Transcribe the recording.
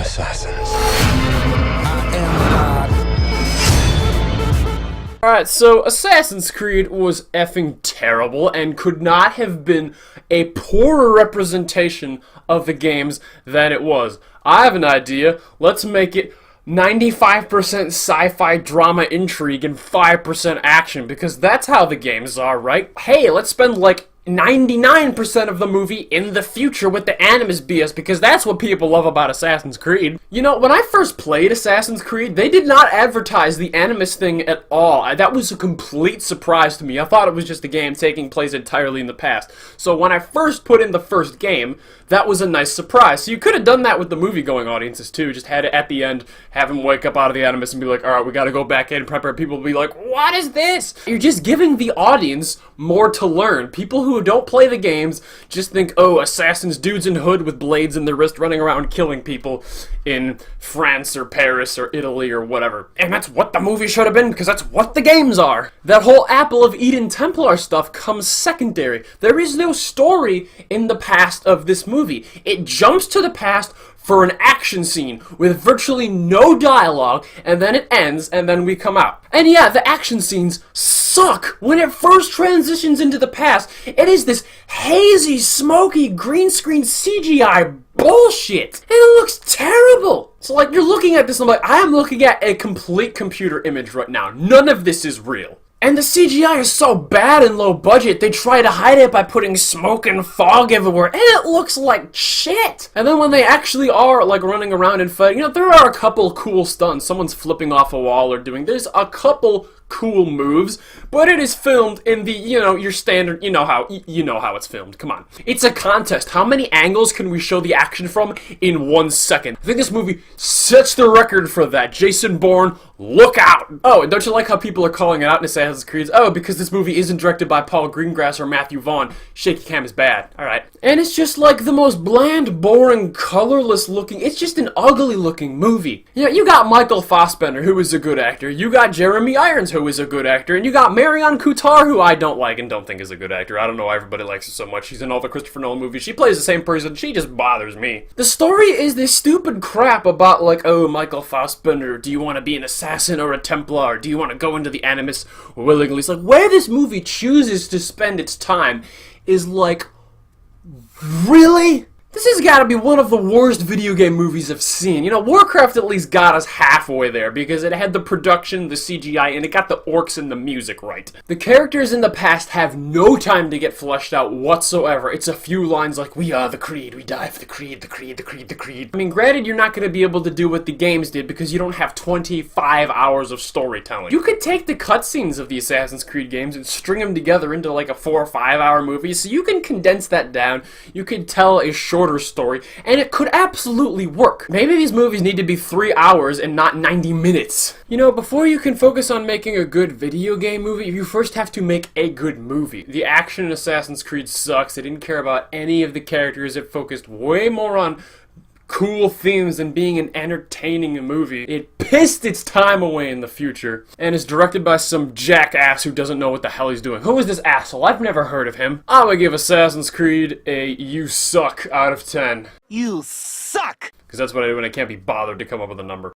assassins. Alright, so Assassin's Creed was effing terrible and could not have been a poorer representation of the games than it was. I have an idea. Let's make it 95% sci-fi drama intrigue and 5% action, because that's how the games are, right? Hey, let's spend like 99% of the movie in the future with the Animus BS, because that's what people love about Assassin's Creed. You know, when I first played Assassin's Creed, they did not advertise the Animus thing at all. That was a complete surprise to me. I thought it was just a game taking place entirely in the past. So when I first put in the first game, that was a nice surprise. So you could have done that with the movie-going audiences too. Just had it at the end, have them wake up out of the Animus and be like, alright, we gotta go back in and prepare. People will be like, what is this? You're just giving the audience more to learn. People who don't play the games just think, oh, assassins, dudes in hood with blades in their wrist running around killing people in France or Paris or Italy or whatever. And that's what the movie should have been, because that's what the games are. That whole Apple of Eden Templar stuff comes secondary. There is no story in the past of this movie. It jumps to the past for an action scene with virtually no dialogue, and then it ends, and then we come out. And yeah, the action scenes suck. When it first transitions into the past, it is this hazy, smoky, green screen CGI bullshit. And it looks terrible. So like, you're looking at this and I'm like, I am looking at a complete computer image right now. None of this is real. And the CGI is so bad and low budget, they try to hide it by putting smoke and fog everywhere, and it looks like shit! And then when they actually are, like, running around and fighting, you know, there are a couple cool stunts. Someone's flipping off a wall or there's a couple cool moves, but it is filmed in the, you know, your standard, you know how it's filmed, come on. It's a contest. How many angles can we show the action from in 1 second? I think this movie sets the record for that. Jason Bourne, look out! Oh, and don't you like how people are calling it out in Assassin's Creed? Oh, because this movie isn't directed by Paul Greengrass or Matthew Vaughn. Shaky cam is bad. Alright. And it's just like the most bland, boring, colorless looking, it's just an ugly looking movie. You know, you got Michael Fassbender, who is a good actor. You got Jeremy Irons, who is a good actor. And you got Marion Cotillard, who I don't like and don't think is a good actor. I don't know why everybody likes her so much. She's in all the Christopher Nolan movies. She plays the same person. She just bothers me. The story is this stupid crap about like, oh, Michael Fassbender, do you want to be an assassin or a Templar? Do you want to go into the Animus willingly? It's like, where this movie chooses to spend its time is like, really? This has got to be one of the worst video game movies I've seen. You know, Warcraft at least got us halfway there because it had the production, the CGI, and it got the orcs and the music right. The characters in the past have no time to get fleshed out whatsoever. It's a few lines like, we are the Creed, we die for the Creed, the Creed, the Creed, the Creed. I mean, granted, you're not going to be able to do what the games did because you don't have 25 hours of storytelling. You could take the cutscenes of the Assassin's Creed games and string them together into like a 4 or 5 hour movie, so you can condense that down. You could tell a shorter story, and it could absolutely work. Maybe these movies need to be 3 hours and not 90 minutes. You know, before you can focus on making a good video game movie, you first have to make a good movie. The action in Assassin's Creed sucks. They didn't care about any of the characters. It focused way more on cool themes and being an entertaining movie. It pissed its time away in the future, and is directed by some jackass who doesn't know what the hell he's doing. Who is this asshole? I've never heard of him. I'm gonna give Assassin's Creed a you suck out of 10. You suck! Because that's what I do when I can't be bothered to come up with a number.